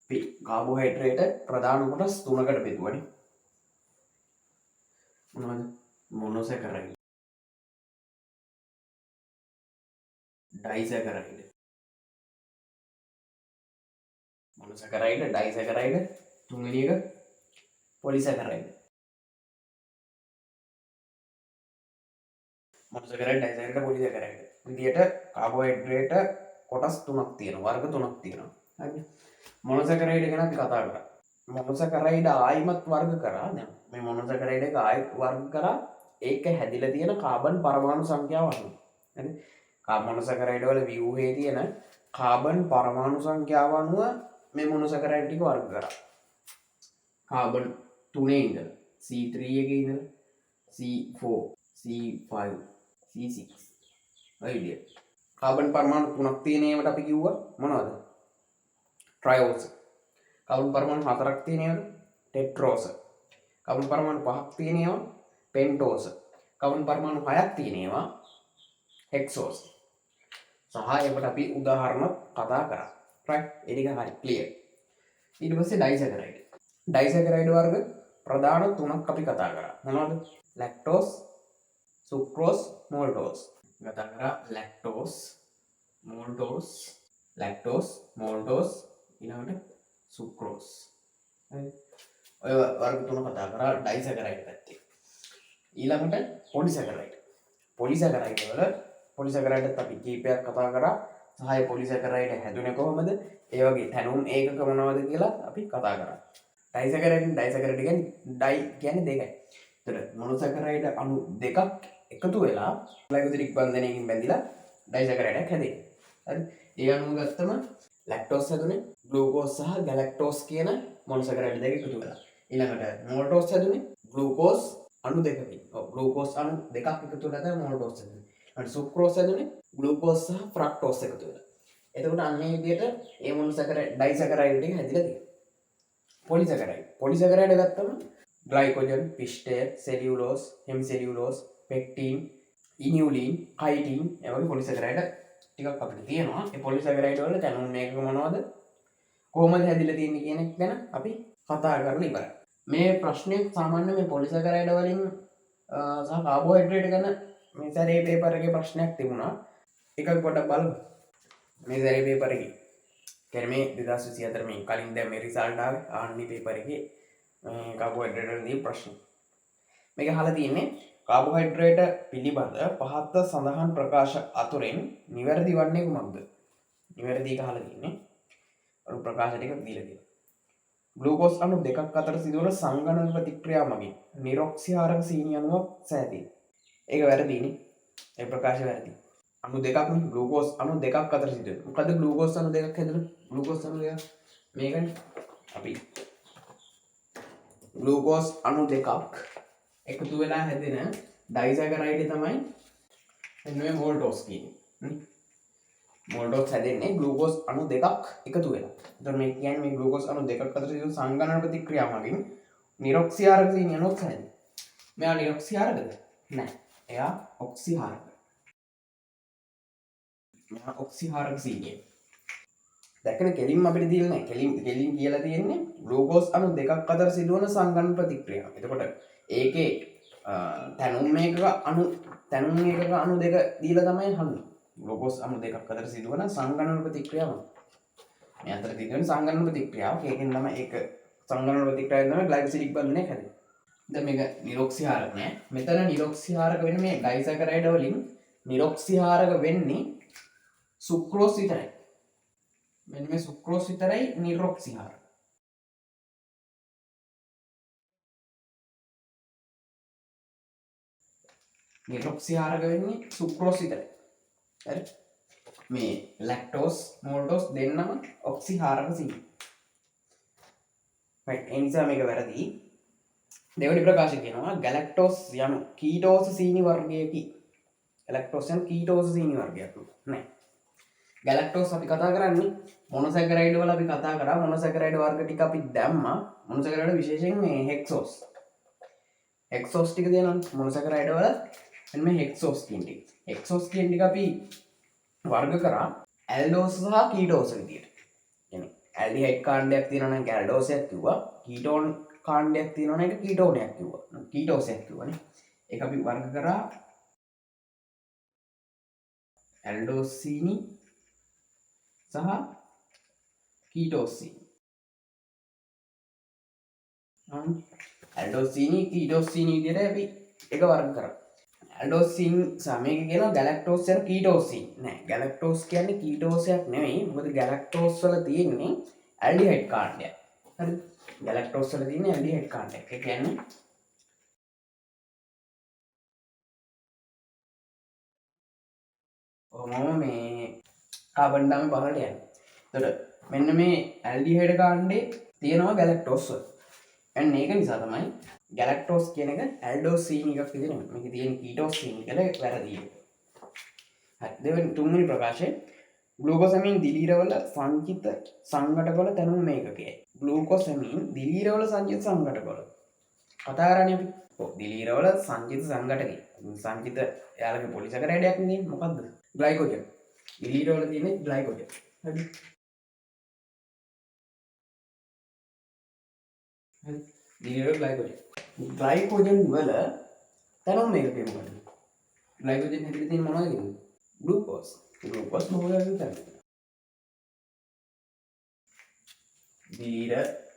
Carbohydrate ප්‍රධාන කොටස් තුනකට බෙදුවනේ. මොනවද? මොනොසැකරයිඩ්, ඩයිසැකරයිඩ්, මොනොසැකරයිඩ්, ඩයිසැකරයිඩ්, තුන්වෙනි එක පොලිසැකරයිඩ්. මොනොසැකරයිඩ්, ඩයිසැකරයිඩ්, පොලිසැකරයිඩ් විදියට කාබෝහයිඩ්‍රේට් කොටස් තුනක් තියෙනවා, වර්ග තුනක් තියෙනවා. හරි. මොනොසැකරයිඩ් ගැන අපි කතා කරා. මොනොසැකරයිඩ් ආයිමත් වර්ග කරා. දැන් මේ මොනොසැකරයිඩ් එක ආයිත් වර්ග කරා. ඒක හැදිලා තියෙන කාබන් පරමාණු සංඛ්‍යාව අනුව. හරි. මොනොසැකරයිඩ් වල ව්‍යුහයේ තියෙන කාබන් පරමාණු සංඛ්‍යාව අනුව මේ මොනොසැකරයිඩ් ටික වර්ග කරා. කාබන් 3 ඉඳලා C3 එකේ ඉඳලා C4, C5, C6 ඔය විදියට. කාබන් පරමාණු තුනක් තියෙන ඒවට අපි කිව්වා මොනවද? ට්‍රයෝස. කාබන් පරමාණු හතරක් තියෙන ඒවා ටෙට්‍රෝස. කාබන් පරමාණු පහක් තියෙන ඒවා පෙන්ටෝස. කාබන් පරමාණු හයක් තියෙන ඒවා හෙක්සෝස්. සහ ඒකට අපි උදාහරණ කතා කරා. රයිට්? ඒ ටික හරි ක්ලියර්. ඊට පස්සේ ඩයිසැකරයිඩ්. ඩයිසැකරයිඩ් වර්ග ප්‍රධාන තුනක් අපි කතා කරා. මොනවද? Lactose, sucrose, මෝල්ටෝස්. කතා කරා ලැක්ටෝස්, මෝල්ටෝස් ඊළඟට සුක්‍රෝස්. හරි. ඔය වර්ග තුන කතා කරා ඩයිසැකරයිඩ් පැත්තේ. ඊළඟට පොලිසැකරයිඩ්. පොලිසැකරයිඩ්ත් අපි කීපයක් කතා කරා. සහ පොලිසැකරයිඩ් හැදුනේ කොහොමද? ඒ වගේ තැනුම් ඒකක මොනවද කියලා අපි කතා කරා. ඩයිසැකරයිඩ් කියන්නේ ඩයි කියන්නේ දෙකයි. එතකොට මොනොසැකරයිඩ් අණු දෙකක් එකතු වෙලා ග්ලයිකෝසිඩික් බන්ධනයකින් බැඳිලා ඩයිසැකරයිඩ් එකක් හැදෙන්නේ. හරි. ඒ අණු ගත්තම ලැක්ටෝස් හැදුනේ ග්ලූකෝස් සහ ගැලැක්ටෝස් කියන මොනොසැකරයිඩ් දෙක එකතු වෙලා. ඊළඟට මෝල්ටෝස් හැදුනේ ග්ලූකෝස් අණු දෙකකින්. ග්ලූකෝස් අණු දෙකක් එකතු වෙලා තමයි මෝල්ටෝස් හැදුනේ. ඊට සුක්‍රෝස් හැදුනේ ග්ලූකෝස් සහ ෆ්‍රක්ටෝස් එකතු වෙලා. එතකොට අන්න ඒ විදිහට මේ මොනොසැකරයිඩ් ඩයිසැකරයිඩ් එක හැදිලා තියෙනවා. පොලිසැකරයිඩ් ගත්තම ග්ලයිකෝජන්, පිෂ්ඨය, සෙලියුලෝස්, හෙමිසෙලියුලෝස්, පෙක්ටින්, ඉනියුලින්, කයිටින් ඒ වගේ පොලිසැකරයිඩ් ටිකක් අපිට තියෙනවා. ඒ පොලිසැකරයිඩ් වල තැනුම් මේක මොනවද? කොහොමද හැදිලා තියෙන්නේ කියන එක ගැන අපි කතා කරලා ඉවරයි. මේ ප්‍රශ්නේ සාමාන්‍ය මේ පොලිසැකරයිඩ් වලින් සහ කාබෝහයිඩ්‍රේට් ගැන මේ සැරේ පේපර් එකේ ප්‍රශ්නයක් තිබුණා. ඒක අපි පොඩ්ඩක් බලමු. මේ සැරේ පේපර් එකේ කියන්නේ මේ 2024 මේ කලින් දැන් මේ රිසල්ට් ආවේ ආන්නේ පේපර් එකේ කාබෝහයිඩ්‍රේට් වලින් දී ප්‍රශ්න. මේක අහලා තියෙන්නේ කාබෝහයිඩ්‍රේට් පිළිබඳ පහත් සඳහන් ප්‍රකාශ අතුරෙන් නිවැරදි වන්නේ කුමක්ද? නිවැරදි එක අහලා තියෙන්නේ. අර ප්‍රකාශ ටික දීලා තියෙනවා. ග්ලූකෝස් අණු දෙකක් අතර සිදුවන සංගණන ප්‍රතික්‍රියාව මගින් නිරොක්සිහාරක සීනි අණුවක් සෑදී. ඒක වැරදිනේ. ඒ ප්‍රකාශය වැරදි. අණු දෙකක් නේ ග්ලූකෝස් අණු දෙකක් අතර සිදුවෙන. මොකද ග්ලූකෝස් අණු දෙකක් හැදෙන ග්ලූකෝස් අණු දෙකක් මේකනේ අපි ග්ලූකෝස් අණු දෙකක් එකතු වෙලා හැදෙන ඩයිසැකරයිඩ් තමයි එන්නේ මෝල්ටෝස් කියන්නේ. මෝල්ටෝස් හැදෙන්නේ ග්ලූකෝස් අණු දෙකක් එකතු වෙලා. එතකොට මේ කියන්නේ මේ ග්ලූකෝස් අණු දෙකක් අතර සිදුවන සංගණන ප්‍රතික්‍රියාව මගින් නිරොක්සිහාරක සීනි අණුවක් හැදෙනවා. මෙයා නිරොක්සිහාරකද? නෑ. එයා ඔක්සිහාරක. මෙයා ඔක්සිහාරක සීනිය. දැක්කනේ කෙලින්ම අපිට දීලා නැහැ. කෙලින් කියලා තියෙන්නේ ග්ලූකෝස් අණු දෙකක් අතර සිදුවන සංගණන ප්‍රතික්‍රියාව. එතකොට ඒකේ තැනුම් එකක අණු දෙක දීලා තමයි හන්නේ. ග්ලූකෝස් අණු දෙකක් අතර සිදුවන සංගණන ප්‍රතික්‍රියාව. මේ අතර සිදුවන සංගණන ප්‍රතික්‍රියාව ඒකෙන් තමයි ඒක සංගණන ප්‍රතික්‍රියාවෙන් තමයි ග්ලයිකෝසිඩික් බන්ධනය හැදෙන්නේ. දැන් මේක නිරොක්සිහාරක නෑ. මෙතන නිරොක්සිහාරක වෙන්නේ මේ ඩයිසැකරයිඩ් වලින් නිරොක්සිහාරක වෙන්නේ සුක්‍රෝස් විතරයි. මෙන්න මේ සුක්‍රෝස් විතරයි නිරොක්සිහාරක. නිරොක්සිහාරක වෙන්නේ සුක්‍රෝස් විතරයි. හරි. මේ ලැක්ටෝස්, මෝල්ටෝස් දෙන්නම ඔක්සිහාරක සීනි. රයිට්. ඒ නිසා මේක වැරදි. දෙවනි ප්‍රකාශය කියනවා ගැලැක්ටෝස් යනු කීටෝස සීනි වර්ගයකි. ගැලැක්ටෝස් යනු කීටෝස සීනි වර්ගයක් නෑ. ගැලැක්ටෝස් අපි කතා කරන්නේ මොනොසැකරයිඩ් වල අපි කතා කරා. මොනොසැකරයිඩ් වර්ග ටික අපි දැම්මා. මොනොසැකරයිඩ් විශේෂයෙන් මේ හෙක්සෝස්. හෙක්සෝස් ටික දෙනවා මොනොසැකරයිඩ් වල. මෙන්න මේ හෙක්සෝස් කියන ටික. හෙක්සෝස් කියන ටික අපි වර්ග කරා ඇල්ඩෝස් සහ කීටෝස් විදියට. කියන්නේ ඇල්ඩිහයිඩ් කාණ්ඩයක් තියෙනවා නම් ඇල්ඩෝසයක් කිව්වා. කීටෝන් කාණ්ඩයක් තියෙනවා නම් ඒක කීටෝනයක් කිව්වා. කීටෝසයක් කිව්වනේ. ඒක අපි වර්ග කරා ඇල්ඩෝසීනි සහ කීටෝසීනි. ඇල්ඩෝසීනි කීටෝසීනි විදිහට අපි ඒක වර්ග කරා. ඇල්ඩෝසින් සමයක කියන ගැලක්ටෝස් යන කීටෝසින් නෑ. ගැලක්ටෝස් කියන්නේ කීටෝසයක් නෙවෙයි. මොකද ගැලක්ටෝස් වල තියෙන්නේ ඇල්ඩිහයිඩ් කාණ්ඩයක්. හරිද? ගැලක්ටෝස් වල තියෙන්නේ ඇල්ඩිහයිඩ් කාණ්ඩයක්. ඒ කියන්නේ ඔහොම මේ කාබන් තමයි පහළට යන්නේ. එතකොට මෙන්න මේ ඇල්ඩිහයිඩ් කාණ්ඩේ තියෙනවා ගැලක්ටෝස් වල. එන්න ඒක නිසා තමයි ගැලක්ටෝස් කියන එක ඇල්ඩෝසීන් එකක් විදිහට නෙමෙයි. මේකේ තියෙන කීටෝසීන් කියලා වැරදි. හරි. දෙවෙනි තුන්වෙනි ප්‍රකාශය ග්ලූකෝසැමින් දිලීරවල සංචිත සංඝටකවල තැනුම් මේකකයයි. ග්ලූකෝසැමින් දිලීරවල සංචිත සංඝටකවල. කතා කරන්නේ අපි. ඔව් දිලීරවල සංචිත සංඝටකය. සංචිත යාලගේ පොලිසැකරයිඩයක් නේ මොකද්ද? ග්ලයිකෝජන්. දිලීරවල තියෙන්නේ ග්ලයිකෝජන්. හරි. හරි. දිලීරවල ග්ලයිකෝජන්. ග්ලයිකෝජන් වල තැනුම් මේකකය මොකද්ද? ග්ලයිකෝජන් හැටියට තියෙන මොනවද කියන්නේ? ග්ලූකෝස්. ග්ලූකෝස් මොකක්ද කියන්නේ? දිලීර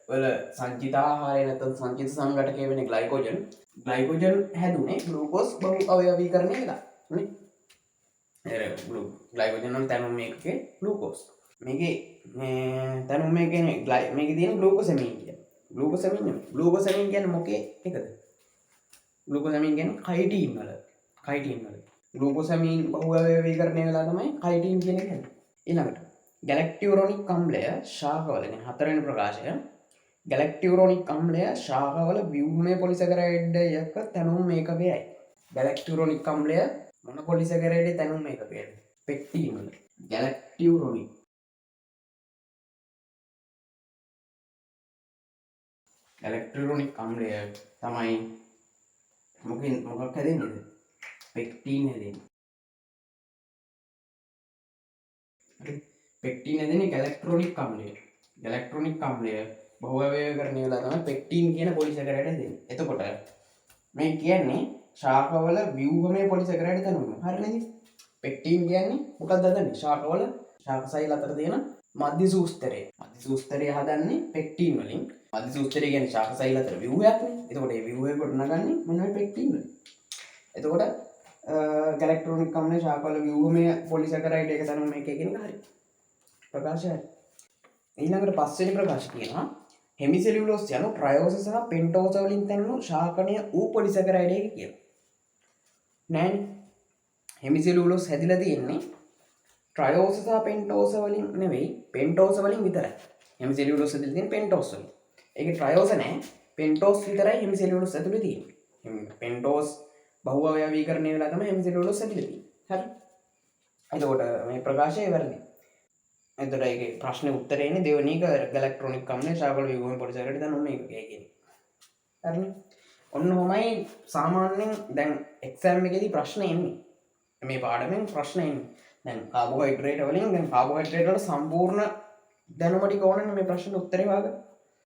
වල සංචිත ආහාරය නැත්නම් සංචිත සංඝටකය වෙන ග්ලයිකෝජන්. ග්ලයිකෝජන් හැදුනේ ග්ලූකෝස් බහු අවයවීකරණය වෙලා. නේ? ග්ලයිකෝජන් වල තැනුම් මේකකේ ග්ලූකෝස්. මේකේ තැනුම් මේකේ මේකේ තියෙන ග්ලූකෝසැමින් කියන්නේ. ග්ලූකෝසැමින් නෙමෙයි. ග්ලූකෝසැමින් කියන්නේ මොකේ එකද? ග්ලූකෝසැමින් කියන්නේ කයිටින් වල. කයිටින් වල. ග්ලූකෝසැමින් බහුවයවීකරණය වෙලා තමයි කයිටින් කියන එක හැදෙන්නේ. ඊළඟට ගැලැක්ටියුරෝනික් අම්ලය ශාකවල කියන්නේ හතරවෙනි ප්‍රකාශය ගැලැක්ටියුරෝනික් අම්ලය ශාකවල ව්‍යුහමය පොලිසැකරයිඩ් එක තැනුම් මේකකයයි. ගැලැක්ටියුරෝනික් අම්ලය මොන පොලිසැකරයිඩ් තැනුම් මේකකයද? පෙක්ටින් වල. ගැලැක්ටියුරෝනික් අම්ලය තමයි මොකක් හැදෙන්නේද? පෙක්ටින් හැදෙන්නේ. පෙක්ටින් හැදෙන්නේ ගැලැක්ට්‍රොනික් අම්ලය. ගැලැක්ට්‍රොනික් අම්ලය බහුවයවීකරණය වෙලා තමයි පෙක්ටින් කියන පොලිසැකරයිඩ් හැදෙන්නේ. එතකොට මේ කියන්නේ ශාකවල ව්‍යුහමය පොලිසැකරයිඩ් තැනුම. හරිනේද? පෙක්ටින් කියන්නේ මොකක්ද හදන්නේ? ශාකවල ශාක සෛල අතර තියෙන මධ්‍ය සූස්තරය. මධ්‍ය සූස්තරය හදන්නේ පෙක්ටින් වලින්. මධ්‍ය සූස්තරය කියන්නේ ශාක සෛල අතර ව්‍යුහයක්නේ. එතකොට මේ ව්‍යුහය ගොඩනගන්නේ මෙන්න මේ පෙක්ටින් වලින්. එතකොට ගැලැක්ට්‍රොනික් අම්ලය ශාකවල ව්‍යුහමය පොලිසැකරයිඩ් එක තැනුම මේකේ කියන එක හරි. ප්‍රකාශය. ඊළඟට පස්වෙනි ප්‍රකාශය කියනවා හෙමිසෙලියුලෝස් යනු ට්‍රයෝස සහ පෙන්ටෝස වලින් තැනුණු ශාකණීය ඌ පොලිසැකරයිඩ් එක කියලා. නෑනේ. හෙමිසෙලියුලෝස් හැදිලා තියෙන්නේ ට්‍රයෝස සහ පෙන්ටෝස වලින් නෙවෙයි පෙන්ටෝස වලින් විතරයි. හෙමිසෙලියුලෝස් හැදිලා තියෙන්නේ පෙන්ටෝස් වලින්. ඒකේ ට්‍රයෝස නෑ. පෙන්ටෝස් විතරයි හෙමිසෙලියුලෝස් ඇතුලේ තියෙන්නේ. පෙන්ටෝස් බහුවයවීකරණය වෙලා තමයි හෙමිසෙලියුලෝස් හැදිලා තියෙන්නේ. හරි. එතකොට මේ ප්‍රකාශය වැරදි. එතකොට ඒකේ ප්‍රශ්නේ උත්තරේ එන්නේ දෙවෙනි එක ගැලැක්ට්‍රොනික් අම්ලය ශාකවල ව්‍යුහමය පොලිසැකරයිඩ් තැනුම් මේකකයි කියන්නේ. හරිනේ. ඔන්න ඔහොමයි සාමාන්‍යයෙන් දැන් එක්සෑම් එකේදී ප්‍රශ්න එන්නේ. මේ පාඩමෙන් ප්‍රශ්න එන්නේ. දැන් කාබෝහයිඩ්‍රේට් වලින් දැන් කාබෝහයිඩ්‍රේට් වල සම්පූර්ණ දැනුම ටික ඕනනේ මේ ප්‍රශ්නේ උත්තරේ වාගන්න.